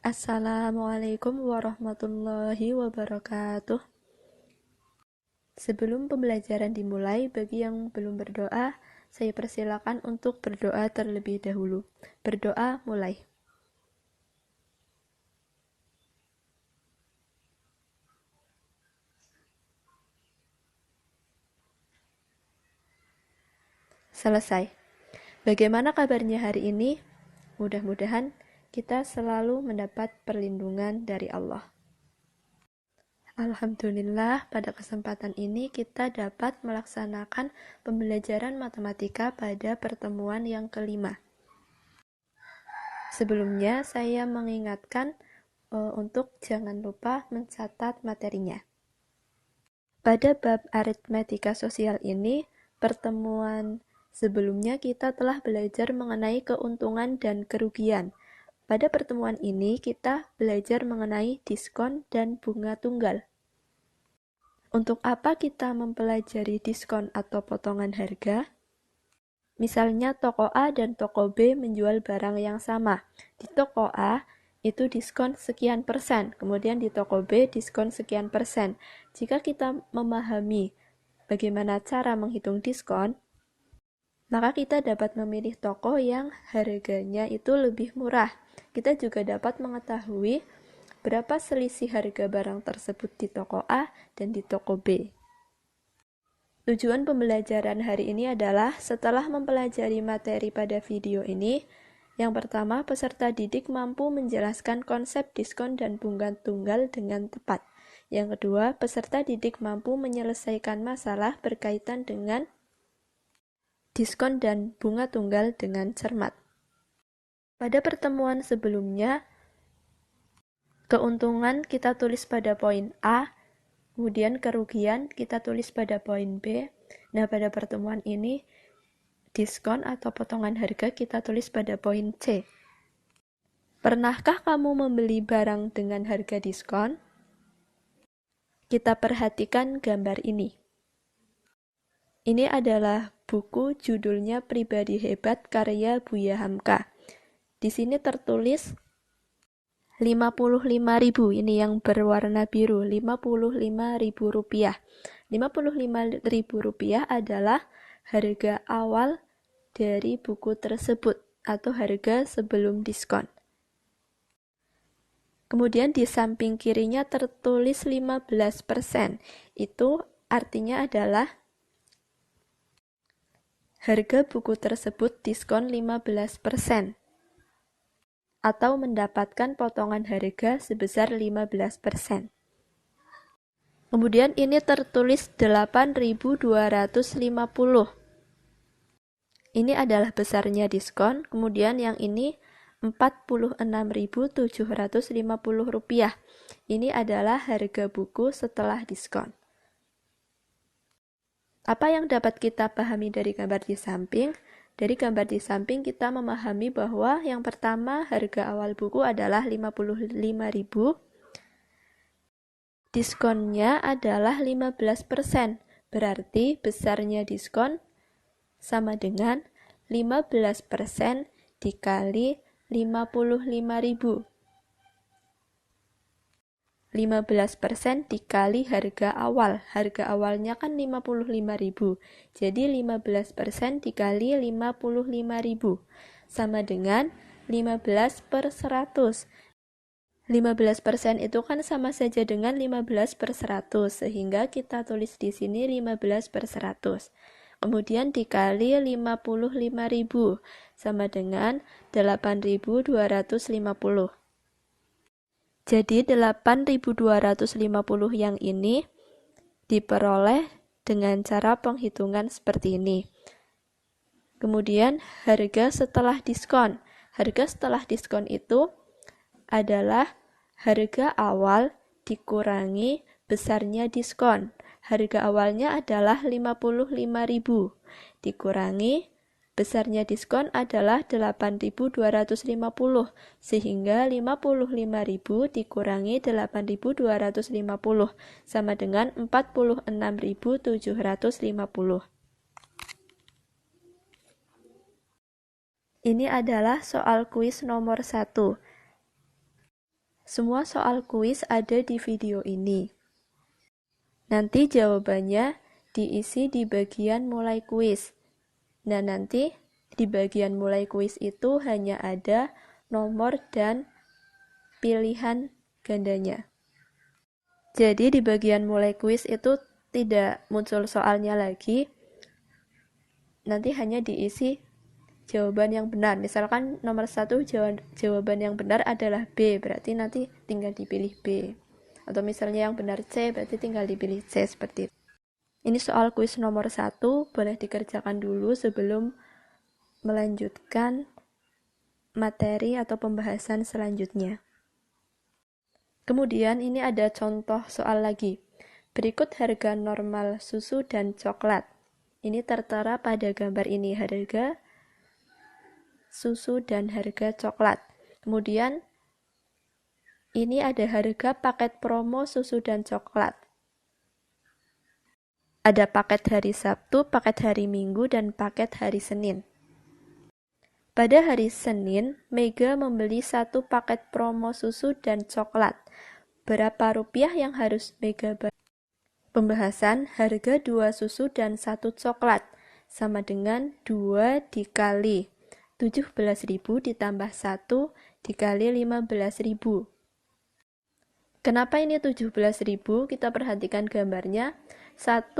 Assalamualaikum warahmatullahi wabarakatuh. Sebelum pembelajaran dimulai, bagi yang belum berdoa, saya persilakan untuk berdoa terlebih dahulu. Berdoa mulai. Selesai. Bagaimana kabarnya hari ini? Mudah-mudahan kita selalu mendapat perlindungan dari Allah. Alhamdulillah, pada kesempatan ini kita dapat melaksanakan pembelajaran matematika pada pertemuan yang kelima. Sebelumnya, saya mengingatkan untuk jangan lupa mencatat materinya. Pada bab aritmetika sosial ini, pertemuan sebelumnya kita telah belajar mengenai keuntungan dan kerugian. Pada pertemuan ini, kita belajar mengenai diskon dan bunga tunggal. Untuk apa kita mempelajari diskon atau potongan harga? Misalnya toko A dan toko B menjual barang yang sama. Di toko A itu diskon sekian persen, kemudian di toko B diskon sekian persen. Jika kita memahami bagaimana cara menghitung diskon, maka kita dapat memilih toko yang harganya itu lebih murah. Kita juga dapat mengetahui berapa selisih harga barang tersebut di toko A dan di toko B. Tujuan pembelajaran hari ini adalah setelah mempelajari materi pada video ini, yang pertama, peserta didik mampu menjelaskan konsep diskon dan bunga tunggal dengan tepat. Yang kedua, peserta didik mampu menyelesaikan masalah berkaitan dengan diskon dan bunga tunggal dengan cermat. Pada pertemuan sebelumnya, keuntungan kita tulis pada poin A, kemudian kerugian kita tulis pada poin B. Nah, pada pertemuan ini, diskon atau potongan harga kita tulis pada poin C. Pernahkah kamu membeli barang dengan harga diskon? Kita perhatikan gambar ini. Ini adalah buku judulnya Pribadi Hebat karya Buya Hamka. Di sini tertulis 55.000, ini yang berwarna biru, 55.000 rupiah. 55.000 rupiah adalah harga awal dari buku tersebut atau harga sebelum diskon. Kemudian di samping kirinya tertulis 15%. Itu artinya adalah harga buku tersebut diskon 15%. Atau mendapatkan potongan harga sebesar 15%. Kemudian ini tertulis 8.250. Ini adalah besarnya diskon, kemudian yang ini 46.750 rupiah. Ini adalah harga buku setelah diskon. Apa yang dapat kita pahami dari gambar di samping? Dari gambar di samping kita memahami bahwa yang pertama harga awal buku adalah 55.000. Diskonnya adalah 15%. Berarti besarnya diskon sama dengan 15% dikali 55.000. 15% dikali harga awal. Harga awalnya kan 55.000. Jadi 15% dikali 55.000 sama dengan 15/100. 15% itu kan sama saja dengan 15/100, sehingga kita tulis di sini 15/100. Kemudian dikali 55.000 sama dengan 8.250. Jadi 8.250 yang ini diperoleh dengan cara penghitungan seperti ini. Kemudian harga setelah diskon. Harga setelah diskon itu adalah harga awal dikurangi besarnya diskon. Harga awalnya adalah 55.000 dikurangi besarnya diskon adalah 8.250, sehingga 55.000 dikurangi 8.250 sama dengan 46.750. Ini adalah soal kuis nomor 1. Semua soal kuis ada di video ini. Nanti jawabannya diisi di bagian mulai kuis. Nah, nanti di bagian mulai kuis itu hanya ada nomor dan pilihan gandanya. Jadi di bagian mulai kuis itu tidak muncul soalnya lagi, nanti hanya diisi jawaban yang benar. Misalkan nomor 1 jawaban yang benar adalah B, berarti nanti tinggal dipilih B. Atau misalnya yang benar C, berarti tinggal dipilih C, seperti itu. Ini soal kuis nomor 1, boleh dikerjakan dulu sebelum melanjutkan materi atau pembahasan selanjutnya. Kemudian ini ada contoh soal lagi. Berikut harga normal susu dan coklat. Ini tertera pada gambar ini, harga susu dan harga coklat. Kemudian ini ada harga paket promo susu dan coklat. Ada paket hari Sabtu, paket hari Minggu, dan paket hari Senin. Pada hari Senin, Mega membeli 1 paket promo susu dan coklat. Berapa rupiah yang harus Mega bayar? Pembahasan harga 2 susu dan 1 coklat sama dengan 2 dikali 17.000 ditambah 1 dikali 15.000. Kenapa ini 17.000? Kita perhatikan gambarnya. 1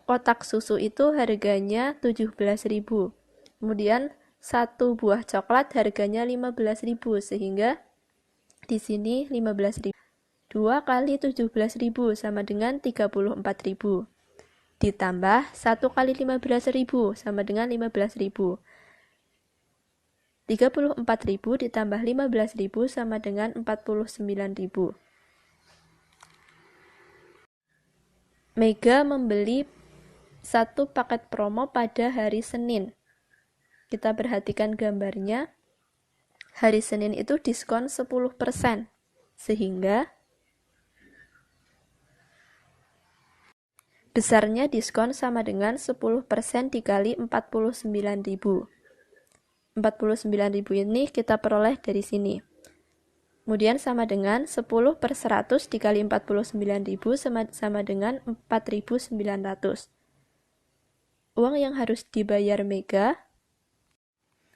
kotak susu itu harganya 17.000. Kemudian 1 buah coklat harganya 15.000, sehingga di sini 15.000. 2 kali 17.000 sama dengan 34.000. Ditambah 1 kali 15.000 sama dengan 15.000. 34.000 ditambah 15.000 sama dengan 49.000. Mega membeli 1 paket promo pada hari Senin. Kita perhatikan gambarnya. Hari Senin itu diskon 10%, sehingga besarnya diskon sama dengan 10% dikali 49.000. 49.000 ini kita peroleh dari sini. Kemudian sama dengan 10 per 100 dikali 49.000 sama dengan 4.900. Uang yang harus dibayar Mega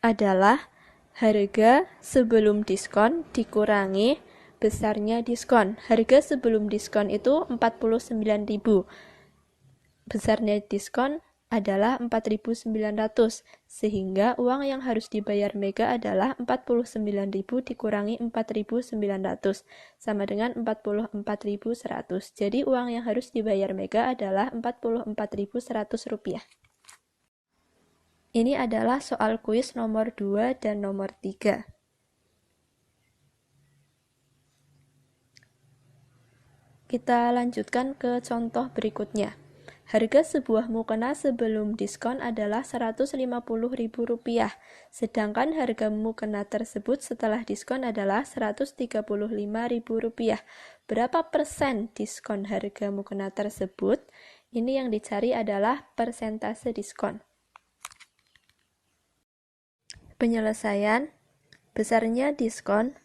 adalah harga sebelum diskon dikurangi besarnya diskon. Harga sebelum diskon itu 49.000. Besarnya diskon adalah 4.900, sehingga uang yang harus dibayar Mega adalah 49.000 dikurangi 4.900 sama dengan 44.100. Jadi uang yang harus dibayar Mega adalah 44.100 rupiah. Ini adalah soal kuis nomor 2 dan nomor 3. Kita lanjutkan ke contoh berikutnya. Harga sebuah mukena sebelum diskon adalah Rp150.000, sedangkan harga mukena tersebut setelah diskon adalah Rp135.000. Berapa persen diskon harga mukena tersebut? Ini yang dicari adalah persentase diskon. Penyelesaian, besarnya diskon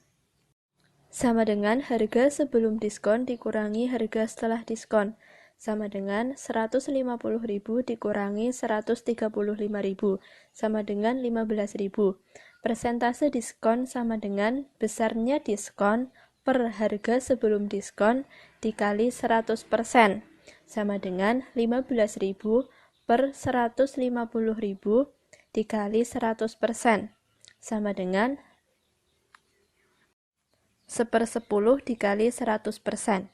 sama dengan harga sebelum diskon dikurangi harga setelah diskon, sama dengan 150.000 dikurangi 135.000, sama dengan 15.000. Persentase diskon sama dengan besarnya diskon per harga sebelum diskon dikali 100%, sama dengan 15.000 per 150.000 dikali 100%, sama dengan 1/10 dikali 100%.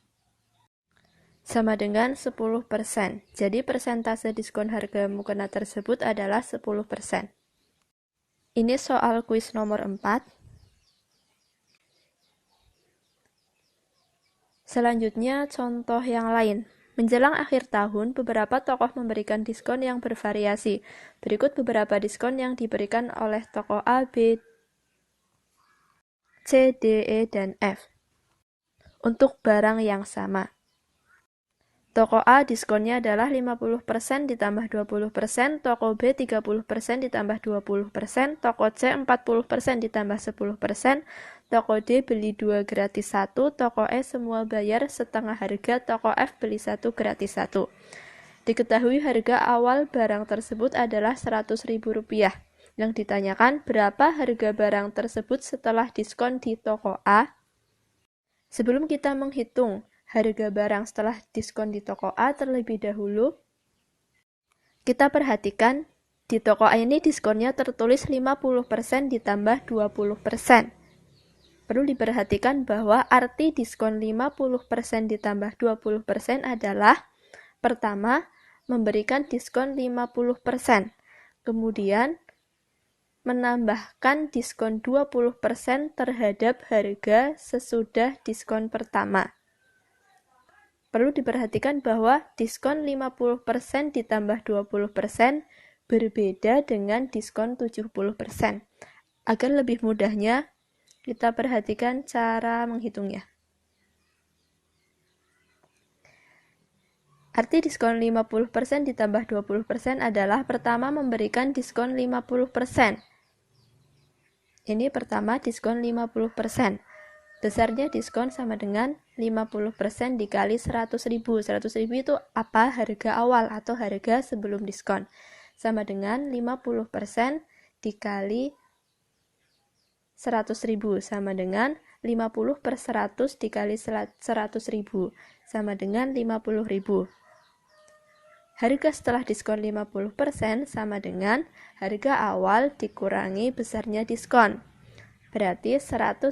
Sama dengan 10%. Jadi persentase diskon harga mukena tersebut adalah 10%. Ini soal kuis nomor 4. Selanjutnya contoh yang lain. Menjelang akhir tahun, beberapa tokoh memberikan diskon yang bervariasi. Berikut beberapa diskon yang diberikan oleh toko A, B, C, D, E, dan F untuk barang yang sama. Toko A diskonnya adalah 50% ditambah 20%, toko B 30% ditambah 20%, toko C 40% ditambah 10%, toko D beli 2 gratis 1, toko E semua bayar setengah harga, toko F beli 1 gratis 1. Diketahui harga awal barang tersebut adalah Rp100.000. Yang ditanyakan berapa harga barang tersebut setelah diskon di toko A. Sebelum kita menghitung harga barang setelah diskon di toko A terlebih dahulu, kita perhatikan di toko A ini diskonnya tertulis 50% ditambah 20%. Perlu diperhatikan bahwa arti diskon 50% ditambah 20% adalah pertama, memberikan diskon 50%. Kemudian, menambahkan diskon 20% terhadap harga sesudah diskon pertama. Perlu diperhatikan bahwa diskon 50% ditambah 20% berbeda dengan diskon 70%. Agar lebih mudahnya, kita perhatikan cara menghitungnya. Arti diskon 50% ditambah 20% adalah pertama memberikan diskon 50%. Ini pertama diskon 50%. Besarnya diskon sama dengan 50% dikali 100.000. 100.000 itu apa? Harga awal atau harga sebelum diskon. Sama dengan 50% dikali 100.000 sama dengan 50 per 100 dikali 100.000 sama dengan 50.000. Harga setelah diskon 50% sama dengan harga awal dikurangi besarnya diskon. Berarti 100.000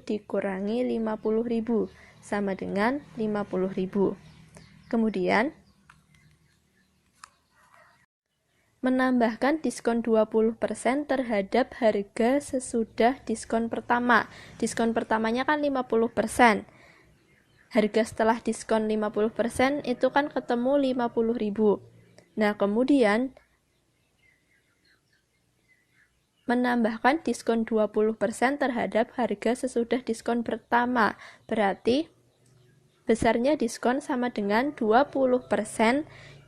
dikurangi 50.000 sama dengan 50.000. Kemudian, menambahkan diskon 20% terhadap harga sesudah diskon pertama. Diskon pertamanya kan 50%. Harga setelah diskon 50% itu kan ketemu 50.000. Nah, kemudian menambahkan diskon 20% terhadap harga sesudah diskon pertama. Berarti besarnya diskon sama dengan 20%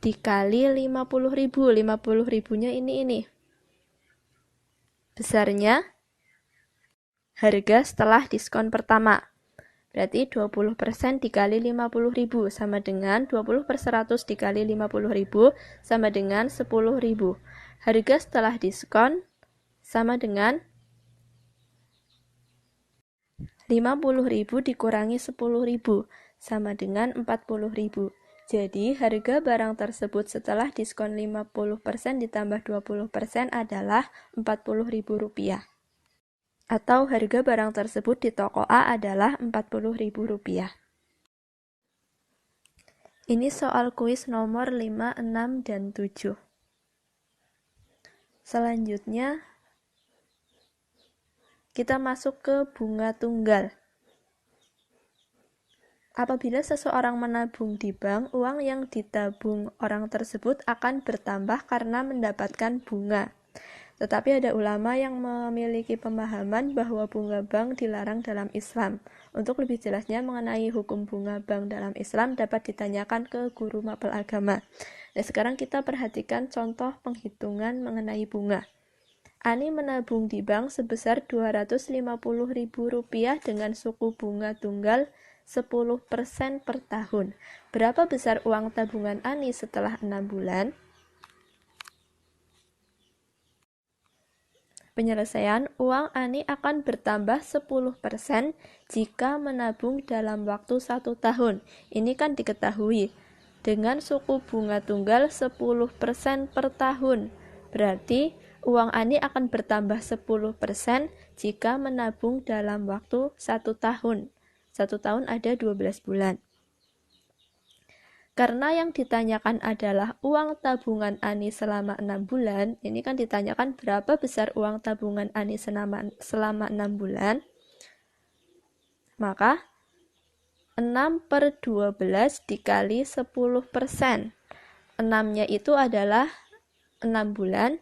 dikali 50.000. 50.000-nya ini. Besarnya harga setelah diskon pertama. Berarti 20% dikali 50.000 sama dengan 20 per 100 dikali 50.000 sama dengan 10.000. Harga setelah diskon sama dengan 50.000 dikurangi 10.000 sama dengan 40.000. Jadi harga barang tersebut setelah diskon 50% ditambah 20% adalah Rp40.000. Atau harga barang tersebut di toko A adalah Rp40.000. Ini soal kuis nomor 5, 6, dan 7. Selanjutnya, kita masuk ke bunga tunggal. Apabila seseorang menabung di bank, uang yang ditabung orang tersebut akan bertambah karena mendapatkan bunga. Tetapi ada ulama yang memiliki pemahaman bahwa bunga bank dilarang dalam Islam. Untuk lebih jelasnya mengenai hukum bunga bank dalam Islam dapat ditanyakan ke guru mapel agama. Nah, sekarang kita perhatikan contoh penghitungan mengenai bunga. Ani menabung di bank sebesar Rp250.000 dengan suku bunga tunggal 10% per tahun. Berapa besar uang tabungan Ani setelah 6 bulan? Penyelesaian, uang Ani akan bertambah 10% jika menabung dalam waktu 1 tahun. Ini kan diketahui. Dengan suku bunga tunggal 10% per tahun. Berarti uang Ani akan bertambah 10% jika menabung dalam waktu 1 tahun. 1 tahun ada 12 bulan. Karena yang ditanyakan adalah uang tabungan Ani selama 6 bulan, ini kan ditanyakan berapa besar uang tabungan Ani selama 6 bulan, maka 6 per 12 dikali 10%. 6-nya itu adalah 6 bulan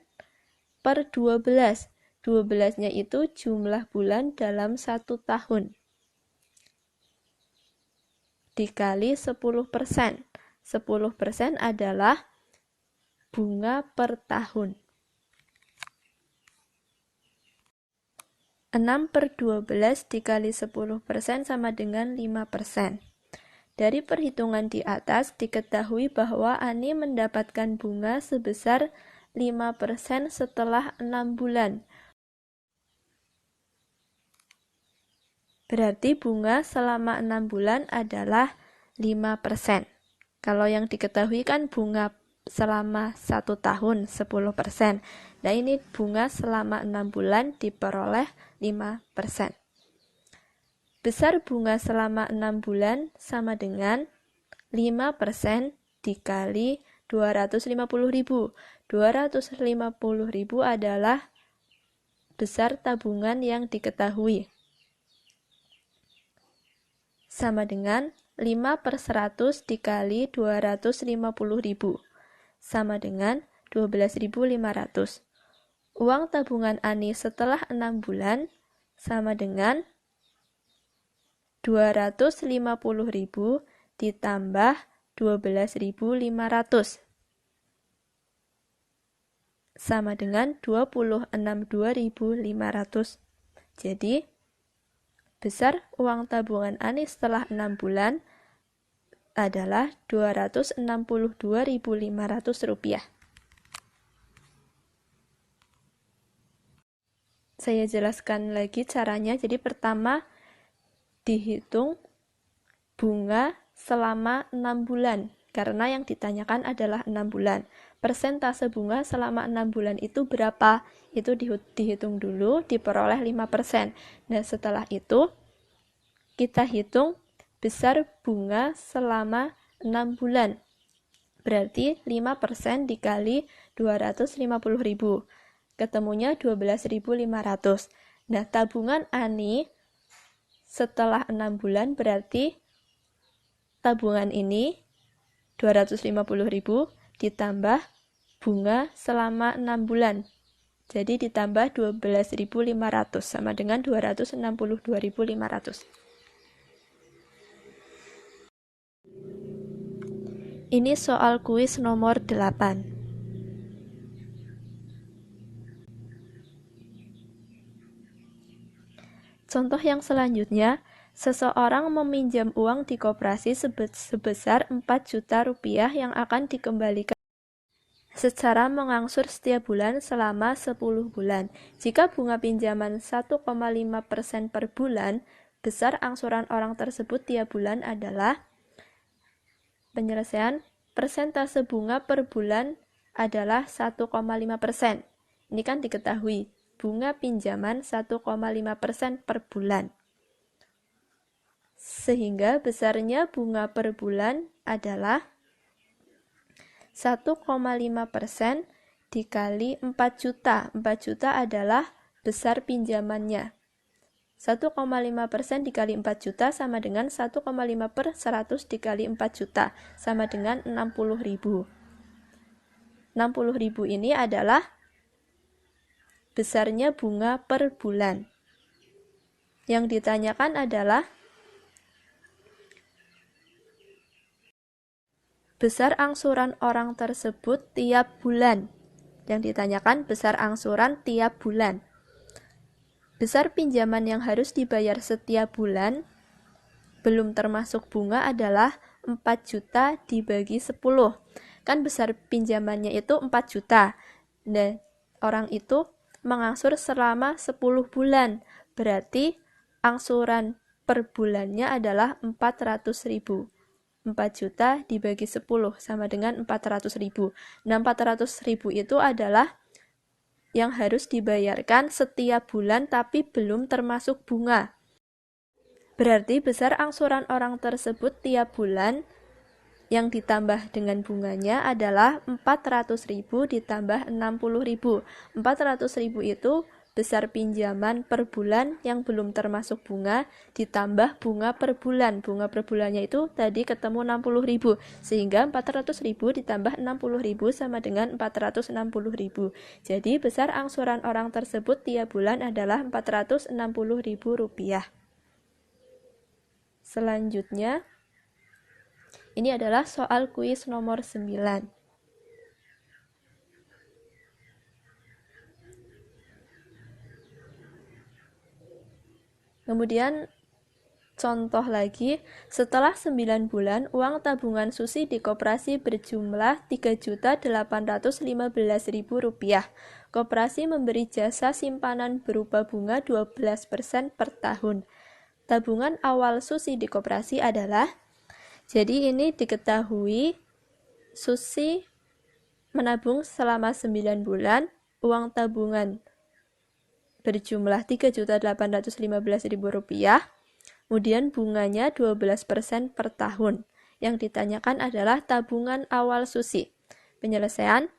per 12. 12-nya itu jumlah bulan dalam 1 tahun. Dikali 10%. 10% adalah bunga per tahun. 6/12 dikali 10% sama dengan 5%. Dari perhitungan di atas diketahui bahwa Ani mendapatkan bunga sebesar 5% setelah 6 bulan. Berarti bunga selama 6 bulan adalah 5%. Kalau yang diketahui kan bunga selama 1 tahun 10%. Nah ini bunga selama 6 bulan diperoleh 5%. Besar bunga selama 6 bulan sama dengan 5% dikali 250.000. 250.000 adalah besar tabungan yang diketahui. Sama dengan 5/100 dikali 250.000. Sama dengan 12.500. Uang tabungan Ani setelah 6 bulan sama dengan 250.000 ditambah 12.500 sama dengan 26.2.500. Jadi besar uang tabungan Ani setelah 6 bulan adalah 262.500 rupiah. Saya jelaskan lagi caranya. Jadi pertama dihitung bunga selama 6 bulan. Karena yang ditanyakan adalah 6 bulan. Persentase bunga selama 6 bulan itu berapa? Itu dihitung dulu, diperoleh 5%. Nah setelah itu kita hitung besar bunga selama 6 bulan. Berarti 5% dikali 250.000. Ketemunya 12.500. Nah, tabungan Ani setelah 6 bulan berarti tabungan ini 250.000 ditambah bunga selama 6 bulan. Jadi ditambah 12.500 sama dengan 262.500. Ini soal kuis nomor 8. Contoh yang selanjutnya, seseorang meminjam uang di koperasi sebesar 4 juta rupiah yang akan dikembalikan secara mengangsur setiap bulan selama 10 bulan. Jika bunga pinjaman 1,5% per bulan, besar angsuran orang tersebut tiap bulan adalah penyelesaian persentase bunga per bulan adalah 1,5%. Ini kan diketahui, bunga pinjaman 1,5% per bulan. Sehingga besarnya bunga per bulan adalah 1,5% dikali 4 juta. 4 juta adalah besar pinjamannya. 1,5% dikali 4 juta sama dengan 1,5 per 100 dikali 4 juta sama dengan 60.000. 60.000 ini adalah besarnya bunga per bulan. Yang ditanyakan adalah besar angsuran orang tersebut tiap bulan. Yang ditanyakan besar angsuran tiap bulan. Besar pinjaman yang harus dibayar setiap bulan belum termasuk bunga adalah 4 juta dibagi 10. Kan besar pinjamannya itu 4 juta. Nah, orang itu mengangsur selama 10 bulan. Berarti angsuran per bulannya adalah 400.000. 4 juta dibagi 10 sama dengan 400.000. Nah, 400.000 itu adalah yang harus dibayarkan setiap bulan tapi belum termasuk bunga. Berarti besar angsuran orang tersebut tiap bulan yang ditambah dengan bunganya adalah 400.000 ditambah 60.000. 400.000 itu besar pinjaman per bulan yang belum termasuk bunga ditambah bunga per bulan. Bunga per bulannya itu tadi ketemu 60.000. Sehingga 400.000 ditambah 60.000 sama dengan 460.000. Jadi besar angsuran orang tersebut tiap bulan adalah 460.000 rupiah. Selanjutnya, ini adalah soal kuis nomor 9. Kemudian contoh lagi, setelah 9 bulan, uang tabungan Susi di koperasi berjumlah Rp3.815.000. Koperasi memberi jasa simpanan berupa bunga 12% per tahun. Tabungan awal Susi di koperasi adalah, jadi ini diketahui Susi menabung selama 9 bulan, uang tabungan berjumlah Rp3.815.000. Kemudian bunganya 12% per tahun. Yang ditanyakan adalah tabungan awal Susi. Penyelesaian,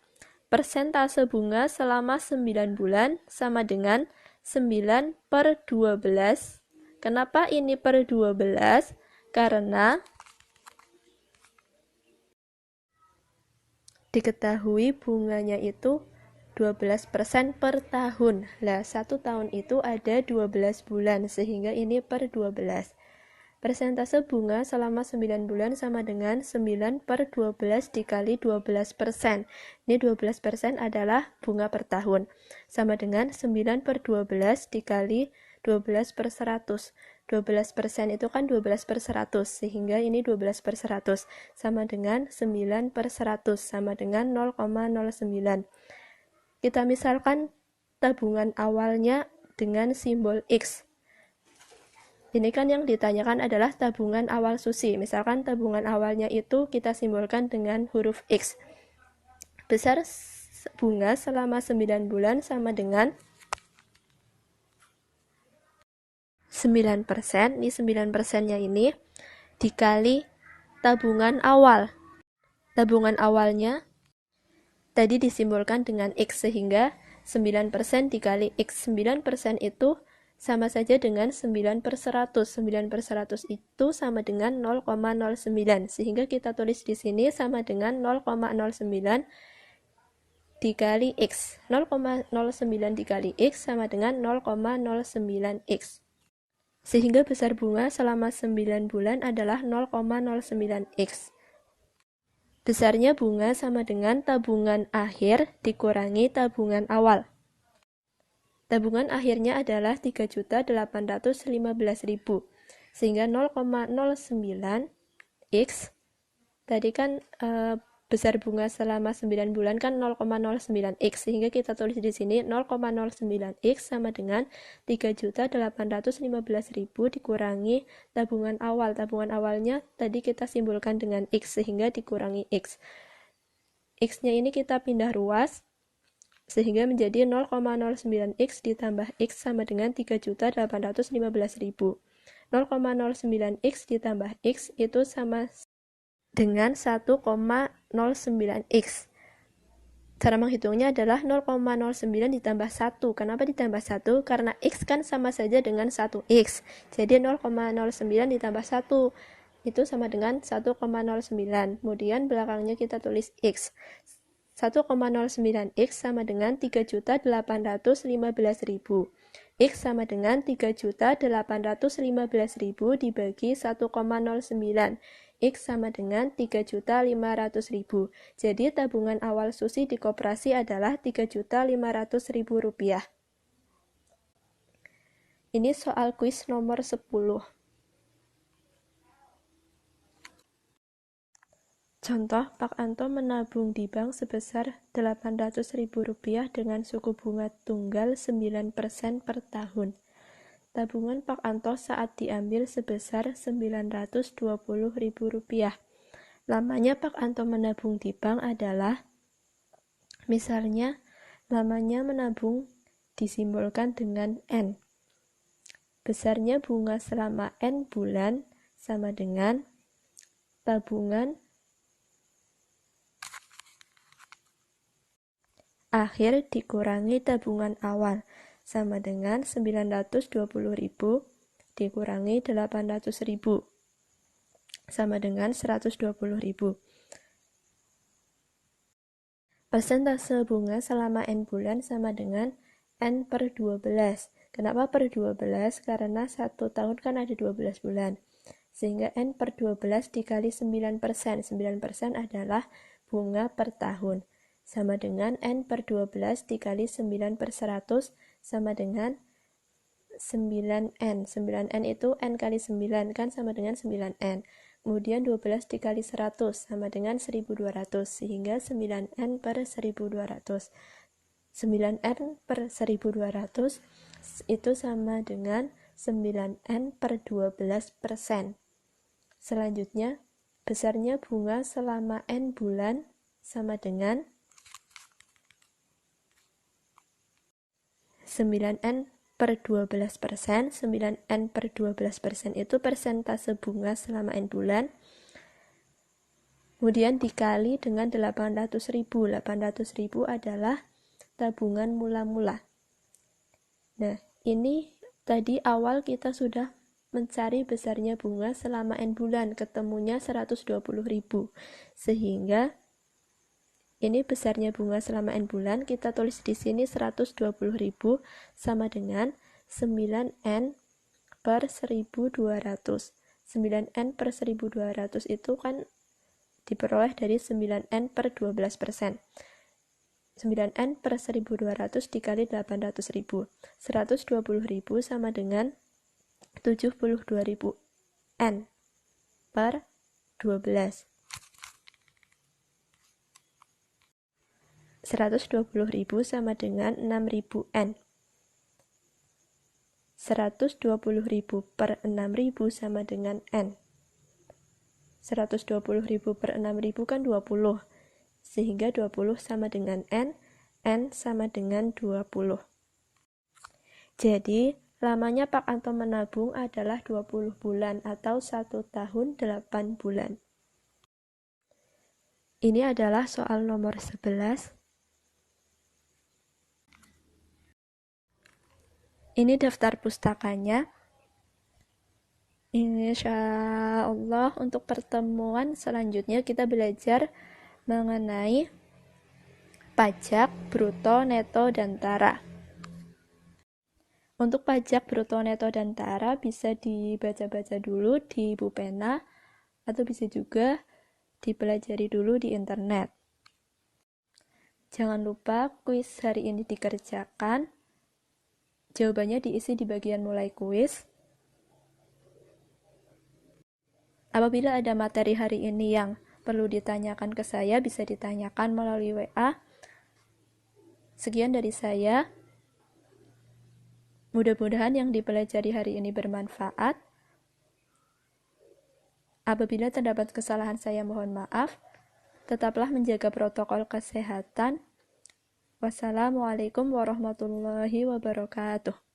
persentase bunga selama 9 bulan sama dengan 9/12. Kenapa ini per 12? Karena diketahui bunganya itu 12% per tahun. Lah, 1 tahun itu ada 12 bulan, sehingga ini per 12. Persentase bunga selama 9 bulan sama dengan 9/12 dikali 12%. Ini 12% adalah bunga per tahun. Sama dengan 9/12 dikali 12/100. 12% itu kan 12/100, sehingga ini 12/100. Sama dengan 9/100, sama dengan 0,09. Kita misalkan tabungan awalnya dengan simbol X. Ini kan yang ditanyakan adalah tabungan awal Susi. Misalkan tabungan awalnya itu kita simbolkan dengan huruf X. Besar bunga selama 9 bulan sama dengan 9%. Ini 9%-nya ini dikali tabungan awal. Tabungan awalnya tadi disimbolkan dengan X, sehingga 9% dikali X. 9% itu sama saja dengan 9/100. 9/100 itu sama dengan 0,09. Sehingga kita tulis di sini sama dengan 0,09 dikali X. 0,09 dikali X sama dengan 0,09X. Sehingga besar bunga selama 9 bulan adalah 0,09X. Besarnya bunga sama dengan tabungan akhir dikurangi tabungan awal. Tabungan akhirnya adalah 3.815.000. Sehingga 0,09X tadi kan besar bunga selama 9 bulan kan 0,09X, sehingga kita tulis di sini 0,09X sama dengan 3.815.000 dikurangi tabungan awal. Tabungan awalnya tadi kita simbolkan dengan X, sehingga dikurangi X. X-nya ini kita pindah ruas, sehingga menjadi 0,09X ditambah X sama dengan 3.815.000. 0,09X ditambah X itu sama dengan 1,09X. Cara menghitungnya adalah 0,09 ditambah 1. Kenapa ditambah 1? Karena X kan sama saja dengan 1X. Jadi 0,09 ditambah 1 itu sama dengan 1,09. Kemudian belakangnya kita tulis X. 1,09X sama dengan 3.815.000. X sama dengan 3.815.000 dibagi 1,09. X sama dengan 3.500.000. Jadi tabungan awal Susi di koperasi adalah Rp3.500.000. Ini soal kuis nomor 10. Contoh, Pak Anto menabung di bank sebesar Rp800.000 dengan suku bunga tunggal 9% per tahun. Tabungan Pak Anto saat diambil sebesar Rp920.000. Lamanya Pak Anto menabung di bank adalah, misalnya, lamanya menabung disimbolkan dengan N. Besarnya bunga selama N bulan sama dengan tabungan akhir dikurangi tabungan awal, sama dengan 920.000 dikurangi 800.000 sama dengan 120.000. Persentase bunga selama N bulan sama dengan N/12. Kenapa per 12? Karena 1 tahun kan ada 12 bulan. Sehingga N/12 dikali 9%. 9% adalah bunga per tahun. Sama dengan N/12 dikali 9/100 sama dengan 9N. 9N itu N kali 9 kan sama dengan 9N. Kemudian 12 dikali 100 sama dengan 1200, sehingga 9N per 1200. 9N per 1200 itu sama dengan 9N per 12%. Selanjutnya, besarnya bunga selama N bulan sama dengan 9N per 12%. 9N per 12% itu persentase bunga selama N bulan. Kemudian dikali dengan 800.000. 800.000 adalah tabungan mula-mula. Nah, ini tadi awal kita sudah mencari besarnya bunga selama N bulan, ketemunya 120.000. Sehingga ini besarnya bunga selama N bulan, kita tulis di sini 120.000 sama dengan 9N per 1200. 9N per 1200 itu kan diperoleh dari 9N per 12%. 9N per 1200 dikali 800.000. 120.000 sama dengan 72.000 N per 12. 120.000 sama dengan 6.000 N. 120.000 per 6.000 sama dengan N. 120.000 per 6.000 kan 20. Sehingga 20 sama dengan N. N sama dengan 20. Jadi, lamanya Pak Anto menabung adalah 20 bulan atau 1 tahun 8 bulan. Ini adalah soal nomor 11. Ini daftar pustakanya. Insya Allah untuk pertemuan selanjutnya kita belajar mengenai pajak, bruto, neto, dan tara. Untuk pajak, bruto, neto, dan tara bisa dibaca-baca dulu di buku pena atau bisa juga dipelajari dulu di internet. Jangan lupa kuis hari ini dikerjakan. Jawabannya diisi di bagian mulai kuis. Apabila ada materi hari ini yang perlu ditanyakan ke saya, bisa ditanyakan melalui WA. Sekian dari saya. Mudah-mudahan yang dipelajari hari ini bermanfaat. Apabila terdapat kesalahan, saya mohon maaf. Tetaplah menjaga protokol kesehatan. Wassalamualaikum warahmatullahi wabarakatuh.